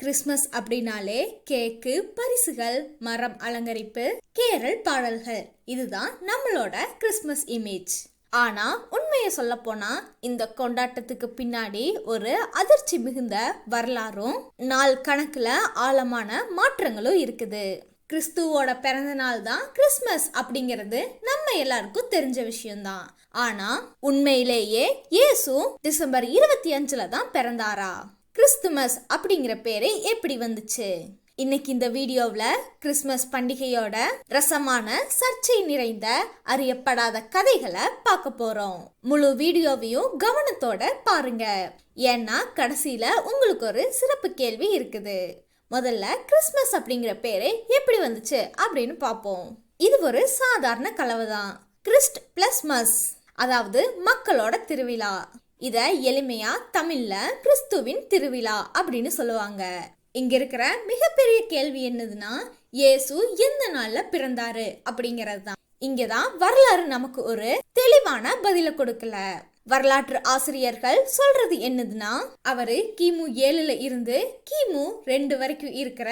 Christmas அப்படின்னாலே கேக்கு, பரிசுகள், மரம் அலங்கரிப்பு, கேரள் பாடல்கள், இதுதான் நம்மளோட கிறிஸ்மஸ் இமேஜ். ஆனா உண்மையை சொல்ல போனா இந்த கொண்டாட்டத்துக்கு பின்னாடி ஒரு அதிர்ச்சி மிகுந்த வரலாறும் நாள் கணக்குல ஆழமான மாற்றங்களும் இருக்குது. கிறிஸ்துவோட பிறந்த நாள் தான் கிறிஸ்மஸ் அப்படிங்கிறது நம்ம எல்லாருக்கும் தெரிஞ்ச விஷயம்தான். ஆனா உண்மையிலேயே இயேசு டிசம்பர் 25 தான் பிறந்தாரா? கிறிஸ்துமஸ் அப்படிங்கிற பேரு எப்படி வந்துச்சு? இன்னைக்கு இந்த வீடியோவில் கிறிஸ்மஸ் பண்டிகையோட ரசமான சர்ச்சை நிறைந்த அறியப்படாத கதைகளை பார்க்க போறோம். முழு வீடியோவையும் கவனத்தோட பாருங்க, ஏன்னா கடைசியில உங்களுக்கு ஒரு சிறப்பு கேள்வி இருக்குது. முதல்ல கிறிஸ்மஸ் அப்படிங்கிற பேரு எப்படி வந்துச்சு அப்படின்னு பார்ப்போம். இது ஒரு சாதாரண கலவைதான். கிறிஸ்ட் பிளஸ் மஸ், அதாவது மக்களோட திருவிழா. இத எளிமையா தமிழ்ல கிறிஸ்துவின் திருவிழா அப்படின்னு சொல்லுவாங்க. இங்க இருக்கிற மிகப்பெரிய கேள்வி என்னதுன்னா, இயேசு எந்த நாள்ல பிறந்தாரு அப்படிங்கிறது தான். இங்கதான் வரலாறு நமக்கு ஒரு தெளிவான பதில கொடுக்கல. வரலாற்று ஆசிரியர்கள் சொல்றது என்னதுன்னா, அவரு கிமு 7 இருந்து கிமு 2 வரைக்கும் இருக்கிற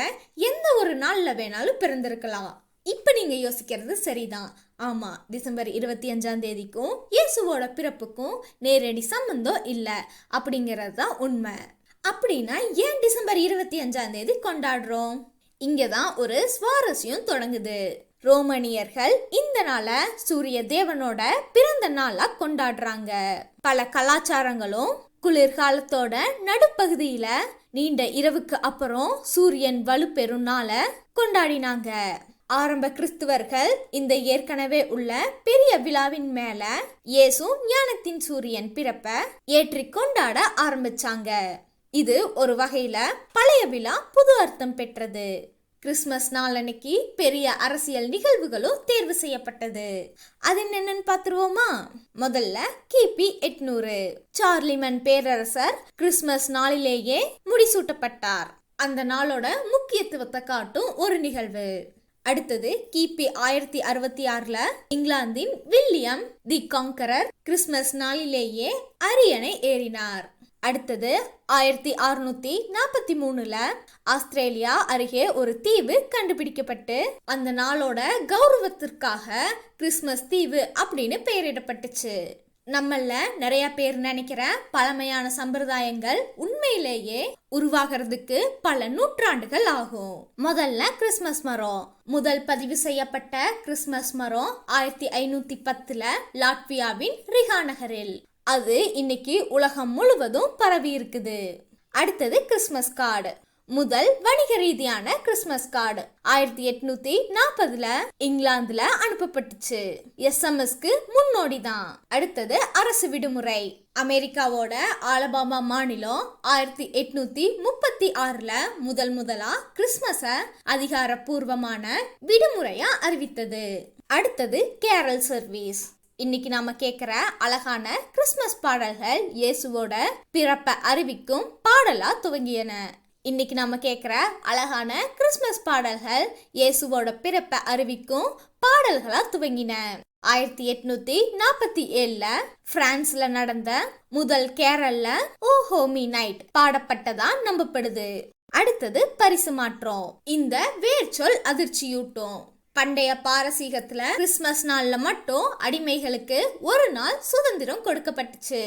எந்த ஒரு நாள்ல வேணாலும் பிறந்திருக்கலாம். இப்ப நீங்க யோசிக்கிறது சரிதான். ஆமா, டிசம்பர் 25 இயேசுவோட பிறப்புக்கும் நேரடி சம்பந்தம் இல்ல அப்படிங்கிறது தான் உண்மை. அப்படின்னா ஏன் டிசம்பர் 25 கொண்டாடுறோம்? இங்கதான் ஒரு சுவாரஸ்யம் தொடங்குது. ரோமனியர்கள் இந்த நாளை சூரிய தேவனோட பிறந்த நாளா கொண்டாடுறாங்க. பல கலாச்சாரங்களும் குளிர்காலத்தோட நடுப்பகுதியில நீண்ட இரவுக்கு அப்புறம் சூரியன் வலுப்பெறும் நாளை கொண்டாடினாங்க. ஆரம்ப கிறிஸ்துவர்கள் இந்த ஏற்கனவே உள்ள பெரிய விழாவின் மேல இயேசு ஞானத்தின் சூரியன் பிறப்ப ஏற்றி கொண்டாட ஆரம்பிச்சாங்க. இது ஒரு வகையில பழைய விழா புது அர்த்தம் பெற்றது. கிறிஸ்மஸ் நாளன்னைக்கு பெரிய அரசியல் நிகழ்வுகளும் தேர்வு செய்யப்பட்டது. அது என்னன்னு பாத்துருவோமா? முதல்ல கிபி 800 சார்லிமன் பேரரசர் கிறிஸ்மஸ் நாளிலேயே முடிசூட்டப்பட்டார். அந்த நாளோட முக்கியத்துவத்தை காட்டும் ஒரு நிகழ்வு. அடுத்தது கிபி 1066 இங்கிலாந்தின் வில்லியம் தி காங்கரர் கிறிஸ்மஸ் நாளிலேயே அரியணை ஏறினார். அடுத்தது 1643 ஆஸ்திரேலியா அருகே ஒரு தீவு கண்டுபிடிக்கப்பட்டு அந்த நாளோட கௌரவத்திற்காக கிறிஸ்மஸ் தீவு அப்படின்னு பெயரிடப்பட்டுச்சு. நம்மள நிறைய பேர் நினைக்கிற பழமையான சம்பிரதாயங்கள் உண்மையிலேயே உருவாகிறதுக்கு பல நூற்றாண்டுகள் ஆகும். முதல்ல கிறிஸ்மஸ் மரம். முதல் பதிவு செய்யப்பட்ட கிறிஸ்மஸ் மரம் 1510 லாட்வியாவின் ரிகா நகரில். அது இன்னைக்கு உலகம் முழுவதும் பரவி இருக்குது. அடுத்தது கிறிஸ்மஸ் கார்டு. முதல் வணிக ரீதியான கிறிஸ்மஸ் கார்டு 1840 இங்கிலாந்துல அனுப்பப்பட்டுச்சு. SMS-க்கு முன்னோடி தான். அடுத்தது அரசு விடுமுறை. அமெரிக்காவோட ஆலபாமா மாநிலம் 1836 முதலா கிறிஸ்மஸ அதிகாரப்பூர்வமான விடுமுறையா அறிவித்தது. அடுத்தது கேரல் சர்வீஸ். இன்னைக்கு நாம கேட்கிற அழகான கிறிஸ்மஸ் பாடல்கள் இயேசுவோட பிறப்பை அறிவிக்கும் பாடலா துவங்கியன. இன்னைக்கு நாம கேட்கிற அழகான கிறிஸ்மஸ் பாடல்கள் இயேசுவோட பிறப்பை அறிவிக்கும் பாடல்களா துவங்கின. 1847 பிரான்ஸ்ல நடந்த முதல் கேரள்ல ஓ ஹோமி நைட் பாடப்பட்டதா நம்பப்படுது. அடுத்தது பரிசு மாற்றம். இந்த வேர்ச்சொல் அதிர்ச்சியூட்டும். பண்டைய பாரசீகத்துல கிறிஸ்மஸ் நாள்ல மட்டும் அடிமைகளுக்கு ஒரு நாள் சுதந்திரம் கொடுக்கப்பட்டுச்சு.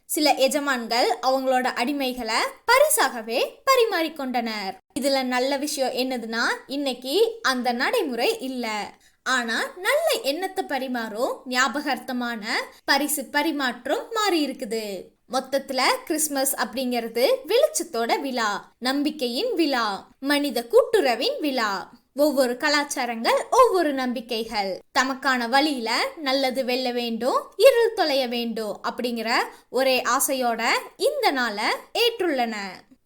சில எஜமான்கள் அவங்களோட அடிமைகளை பரிசாகவே பரிமாறிக்கொண்டனர். இதுல நல்ல விஷயம் என்னதுன்னா, இன்னைக்கு அந்த நடைமுறை இல்ல. ஆனா நல்ல எண்ணத்தை பரிமாறும் ஞாபகார்த்தமான பரிசு பரிமாற்றம் மாறி இருக்குது. மொத்தத்துல கிறிஸ்மஸ் அப்படிங்கிறது வெளிச்சத்தோட விழா, நம்பிக்கையின் விழா, மனித கூட்டுறவின் விழா. ஒவ்வொரு கலாச்சாரங்கள், ஒவ்வொரு நம்பிக்கைகள் தமக்கான வழியில நல்லது வெல்ல வேண்டும், இருள் தொலைய வேண்டும் அப்படிங்கிற ஒரே ஆசையோட இந்த நாளை ஏற்றுள்ளன.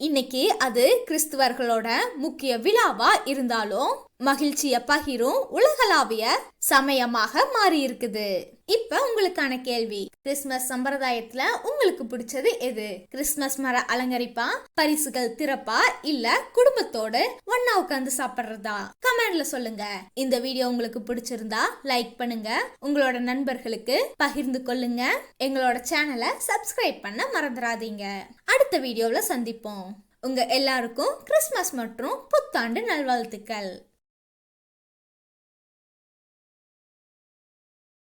இன்னைக்கு அது கிறிஸ்துவர்களோட முக்கிய விழாவா இருந்தாலும் மகிழ்ச்சிய பகிரும் உலகளாவிய சமயமாக மாறி இருக்குது. இப்ப உங்களுக்கான கேள்வி, கிறிஸ்மஸ் சம்பிரதாயத்துல உங்களுக்கு பிடிச்சது எது? கிறிஸ்மஸ் மர அலங்கரிப்பா, பரிசுகள் திறப்பா, இல்ல குடும்பத்தோடு ஒன்னா உட்கார்ந்து சாப்பிடுறதா? கமெண்ட்ல சொல்லுங்க. இந்த வீடியோ உங்களுக்கு பிடிச்சிருந்தா லைக் பண்ணுங்க, உங்களோட நண்பர்களுக்கு பகிர்ந்து கொள்ளுங்க. எங்களோட சேனலை சப்ஸ்கிரைப் பண்ண மறந்துடாதீங்க. அடுத்த வீடியோல சந்திப்போம். உங்க எல்லாருக்கும் கிறிஸ்மஸ் மற்றும் புத்தாண்டு நல்வாழ்த்துக்கள்.